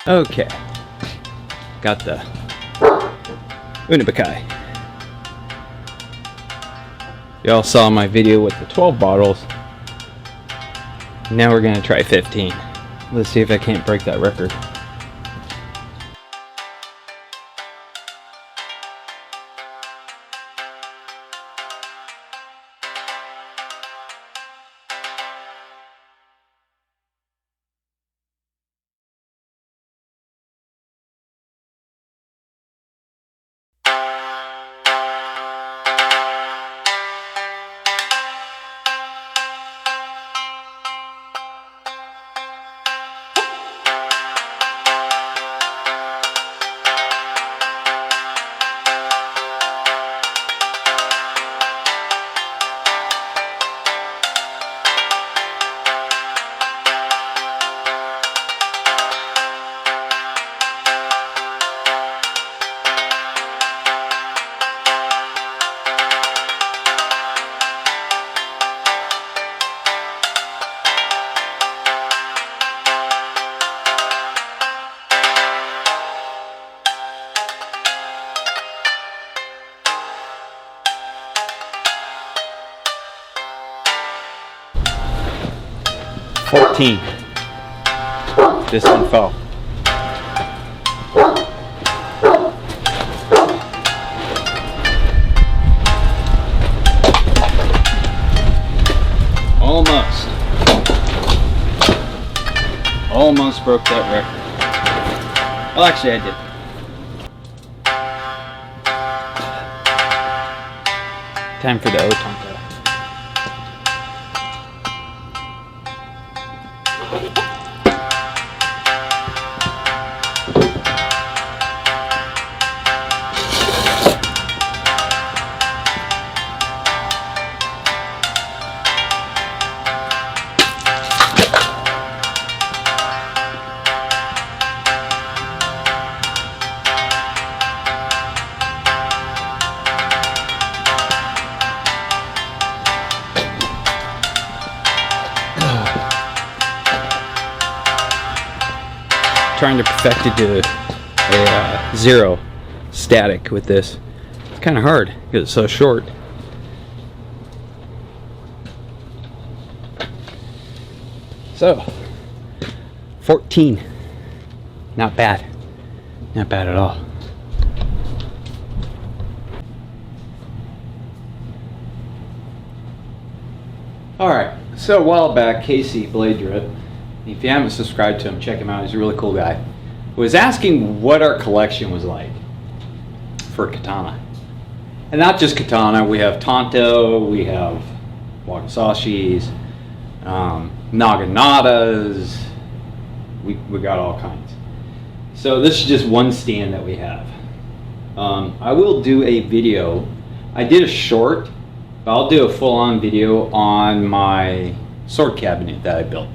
Okay, got the Unibakai. Y'all saw my video with the 12 bottles. Now we're gonna try 15. Let's see if I can't break that record. This one fell. Almost broke that record. Well, actually I did. Time for the Otonto. Trying to perfect it to a zero static with this. It's kind of hard because it's so short. So 14, not bad, not bad at all. Alright, so a while back, Casey Blade Drip, if you haven't subscribed to him, check him out. He's a really cool guy. Was asking what our collection was like for katana. And not just katana, we have tanto, we have wakisashis, naganatas, we got all kinds. So this is just one stand that we have. I will do a video. I did a short, but I'll do a full-on video on my sword cabinet that I built.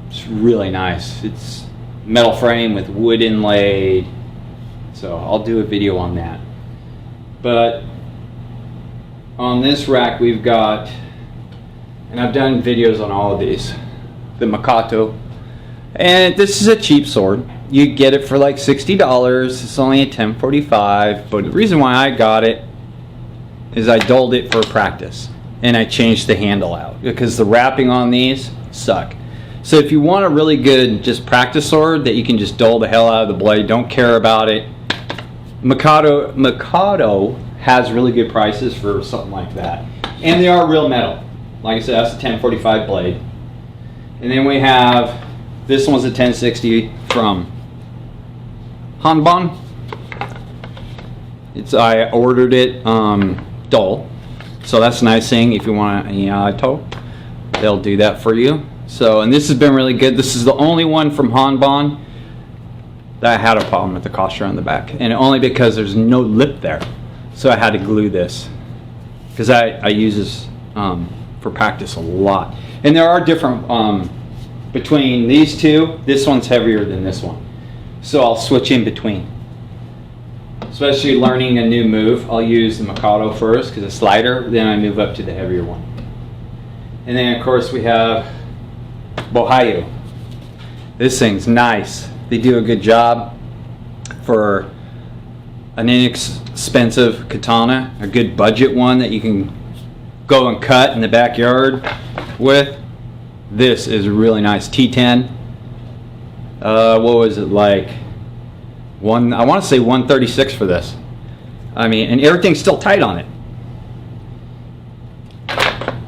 It's really nice. It's metal frame with wood inlaid, so I'll do a video on that. But on this rack we've got, and I've done videos on all of these, the Makato, and this is a cheap sword. You get it for like $60. It's only a 1045, but the reason why I got it is I dulled it for practice and I changed the handle out because the wrapping on these suck. So if you want a really good just practice sword that you can just dull the hell out of the blade, don't care about it, Makato has really good prices for something like that. And they are real metal. Like I said, that's a 1045 blade. And then we have, this one's a 1060 from Hanban. I ordered it dull. So that's a nice thing if you want an Iato. They'll do that for you. So, and this has been really good. This is the only one from Hanban that I had a problem with the kosher on the back. And only because there's no lip there. So I had to glue this. Because I use this for practice a lot. And there are different, between these two, this one's heavier than this one. So I'll switch in between. Especially learning a new move, I'll use the Makato first because it's lighter, then I move up to the heavier one. And then of course we have Bohayu. This thing's nice. They do a good job for an inexpensive katana, a good budget one that you can go and cut in the backyard with. This is really nice. T10. What was it like? I want to say 136 for this. I mean, and everything's still tight on it.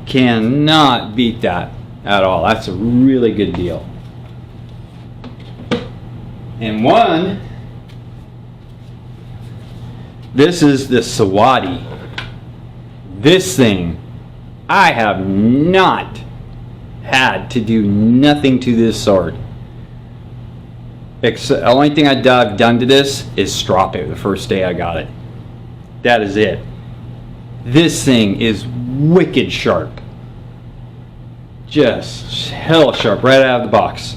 Cannot beat that at all. That's a really good deal. And one, this is the Sawadi. This thing, I have not had to do nothing to this sword. The only thing I've done to this is strop it the first day I got it. That is it. This thing is wicked sharp. Just hell sharp right out of the box.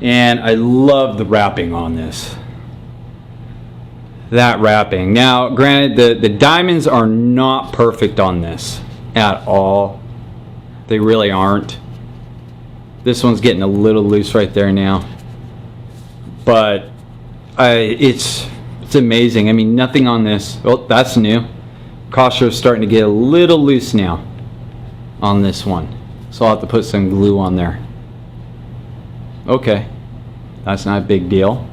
And I love the wrapping on this. That wrapping. Now, granted, the diamonds are not perfect on this at all. They really aren't. This one's getting a little loose right there now. But it's amazing. I mean, nothing on this. Oh, that's new. Caution's starting to get a little loose now on this one. So I'll have to put some glue on there. Okay. That's not a big deal.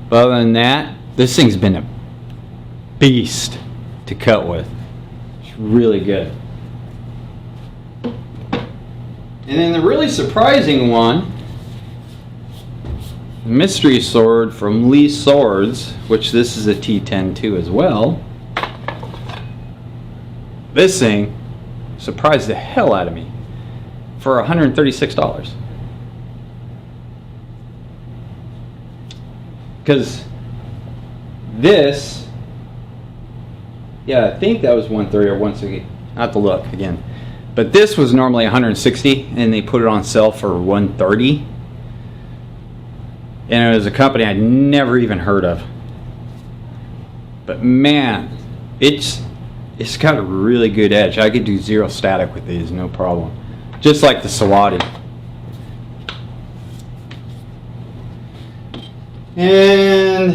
But other than that, this thing's been a beast to cut with. It's really good. And then the really surprising one, the mystery sword from Lee Swords, which this is a T10 too as well. This thing surprised the hell out of me for $136. Because this, yeah, I think that was 130 or 160. I have to look again. But this was normally 160 and they put it on sale for 130. And it was a company I'd never even heard of. But man, it's got a really good edge. I could do zero static with these, no problem. Just like the Sawadi. And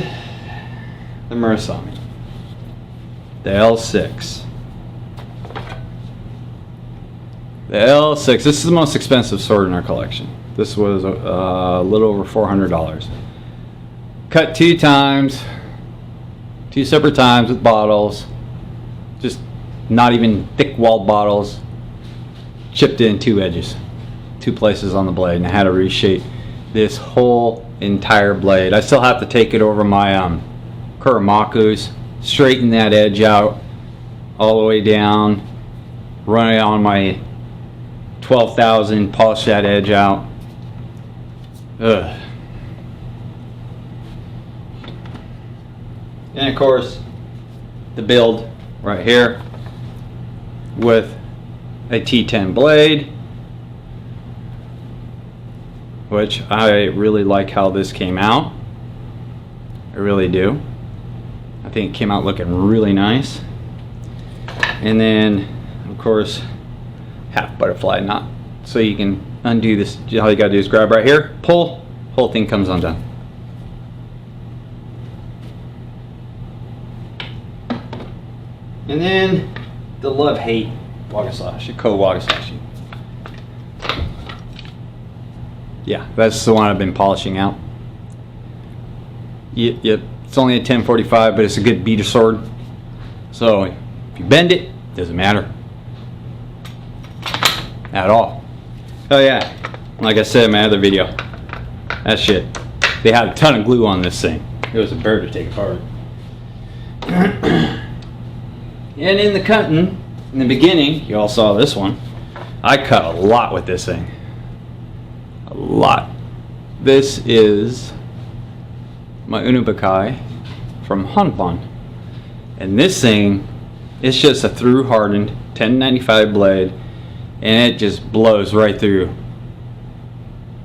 the Murasami. The L6. The L6. This is the most expensive sword in our collection. This was a little over $400. Cut 2 times, 2 separate times with bottles. Just not even thick-walled bottles. Chipped in 2 edges, 2 places on the blade, and I had to reshape this whole entire blade. I still have to take it over my Kuramakus, straighten that edge out all the way down, run it on my 12,000, polish that edge out. Ugh. And of course, the build right here with a T10 blade, which I really like how this came out. I really do. I think it came out looking really nice. And then, of course, half butterfly knot. So you can undo this. All you gotta do is grab right here, pull, whole thing comes undone. And then the love-hate Wagasashi, Wagasashi. Yeah, that's the one I've been polishing out. Yep, it's only a 1045, but it's a good beater sword. So if you bend it, doesn't matter at all. Oh yeah, like I said in my other video, that shit, they had a ton of glue on this thing. It was a bear to take apart. And in the cutting, in the beginning, you all saw this one, I cut a lot with this thing. A lot. This is my Unubakai from Hanpan. And this thing, it's just a through hardened 1095 blade, and it just blows right through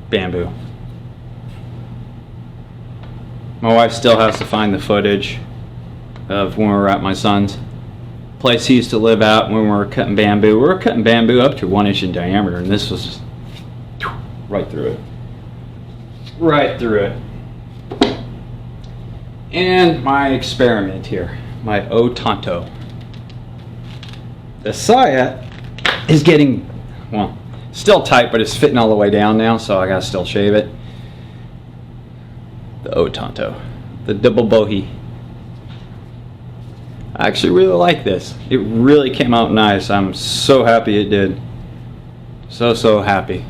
bamboo. My wife still has to find the footage of when we were at my son's place he used to live at when we were cutting bamboo. We were cutting bamboo up to 1 inch in diameter, and this was just right through it. right through it. And my experiment here, my O Tanto. The saya is getting, well, still tight, but it's fitting all the way down now, so I gotta still shave it. The O Tanto, the double bohi. I actually really like this. It really came out nice. I'm so happy it did. So happy.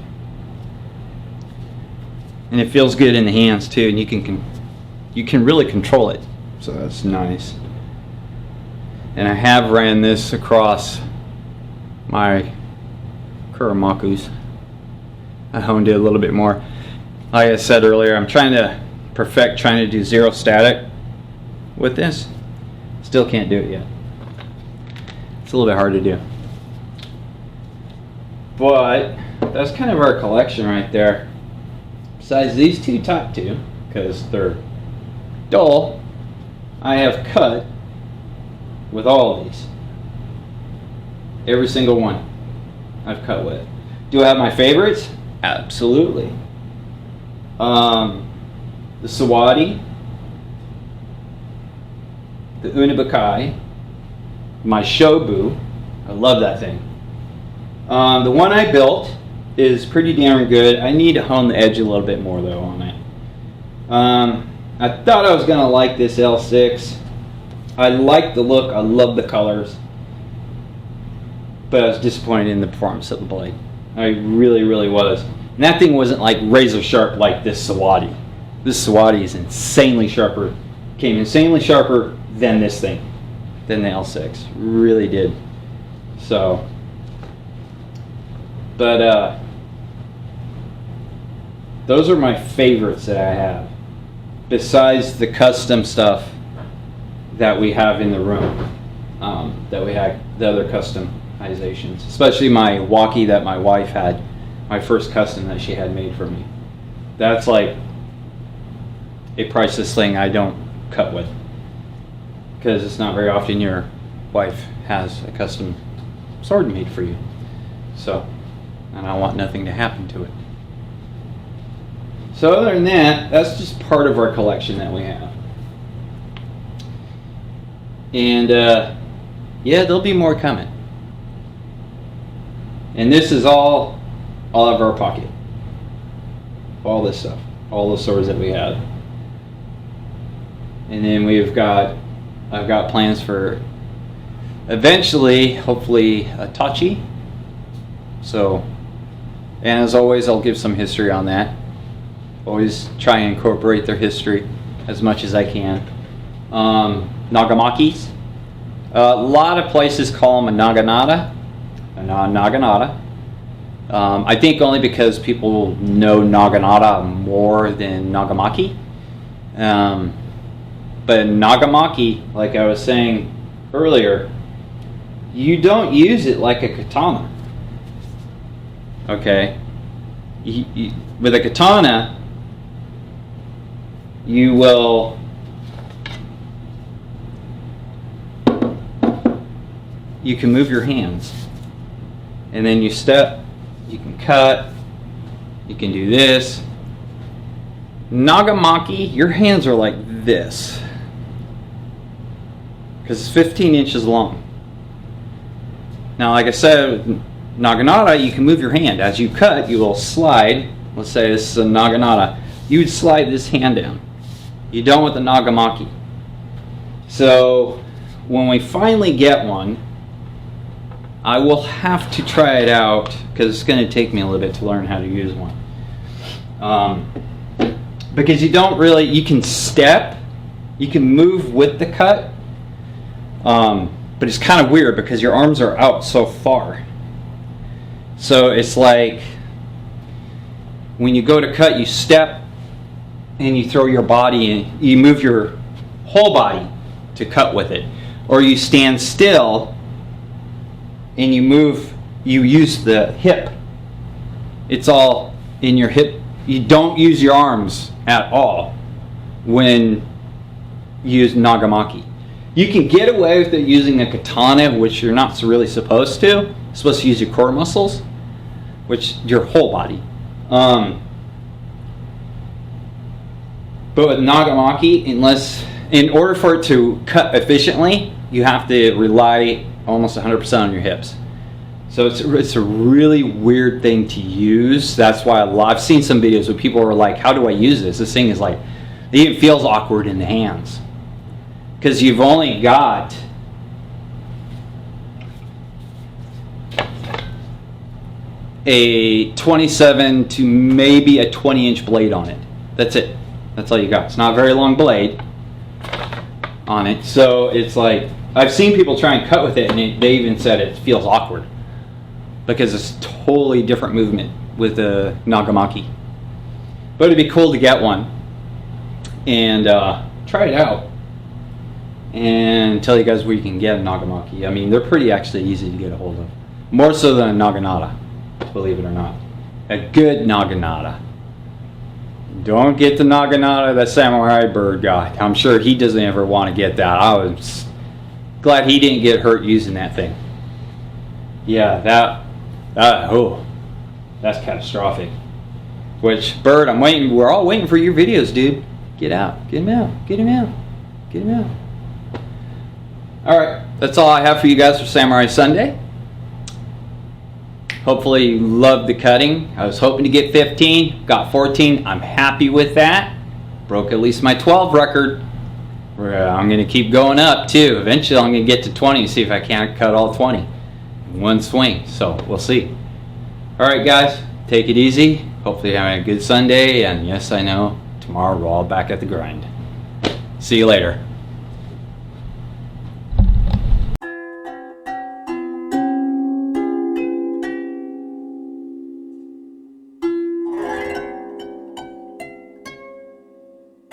And it feels good in the hands too, and you can really control it. So that's nice. And I have ran this across my Kuramakus. I honed it a little bit more. Like I said earlier, I'm trying to do zero static with this. Still can't do it yet. It's a little bit hard to do. But that's kind of our collection right there. Besides these two top two, because they're dull, I have cut with all of these. Every single one I've cut with. Do I have my favorites? Absolutely. The Sawadi, the Unibakai, my Shobu. I love that thing. The one I built is pretty damn good. I need to hone the edge a little bit more though on it. I thought I was gonna like this L6. I like the look. I love the colors, but I was disappointed in the performance of the blade. I really was. And that thing wasn't like razor sharp like this Sawadi. This Sawadi is insanely sharper. Came insanely sharper than this thing, than the L6. Really did. So, but those are my favorites that I have. Besides the custom stuff that we have in the room, that we had the other customizations, especially my walkie that my wife had, my first custom that she had made for me. That's like a priceless thing I don't cut with, because it's not very often your wife has a custom sword made for you. So, and I want nothing to happen to it. So other than that, that's just part of our collection that we have. And yeah, there'll be more coming. And this is all out of our pocket. All this stuff, all the swords that we have. And then I've got plans for eventually, hopefully, a Tachi. So, and as always, I'll give some history on that. Always try and incorporate their history as much as I can. Nagamakis. A lot of places call them a Naginata. Naginata. I think only because people know Naginata more than Nagamaki. But Nagamaki, like I was saying earlier, you don't use it like a katana. Okay? With a katana, you will you can move your hands, and then you step, you can cut, you can do this. Nagamaki, your hands are like this because it's 15 inches long. Now, like I said, Naginata, you can move your hand. As you cut, you will slide. Let's say this is a Naginata. You would slide this hand down. You don't with the Nagamaki. So when we finally get one, I will have to try it out because it's going to take me a little bit to learn how to use one. Because you don't really, you can step, you can move with the cut, but it's kind of weird because your arms are out so far. So it's like when you go to cut, you step and you throw your body in, you move your whole body to cut with it. Or you stand still and you move, you use the hip. It's all in your hip. You don't use your arms at all when you use Nagamaki. You can get away with it using a katana, which you're not really supposed to. You're supposed to use your core muscles, which your whole body. But with Nagamaki, in order for it to cut efficiently, you have to rely almost 100% on your hips. So it's a really weird thing to use. That's why I've seen some videos where people are like, how do I use this? This thing is like, it feels awkward in the hands. Because you've only got a 27 to maybe a 20-inch blade on it. That's it. That's all you got. It's not a very long blade on it. So it's like, I've seen people try and cut with it, and they even said it feels awkward because it's totally different movement with the Nagamaki. But it'd be cool to get one and try it out and tell you guys where you can get a Nagamaki. I mean, they're pretty actually easy to get a hold of. More so than a Naginata, believe it or not. A good Naginata. Don't get the Naginata that Samurai Bird got. I'm sure he doesn't ever want to get that. I was glad he didn't get hurt using that thing. Yeah, that's catastrophic. Which, Bird, we're all waiting for your videos, dude. Get out, get him out, get him out, get him out. Alright, that's all I have for you guys for Samurai Sunday. Hopefully you loved the cutting. I was hoping to get 15, got 14. I'm happy with that. Broke at least my 12 record. I'm going to keep going up too. Eventually I'm going to get to 20 and see if I can't cut all 20 in one swing. So we'll see. Alright guys, take it easy. Hopefully you're having a good Sunday. And yes, I know, tomorrow we're all back at the grind. See you later.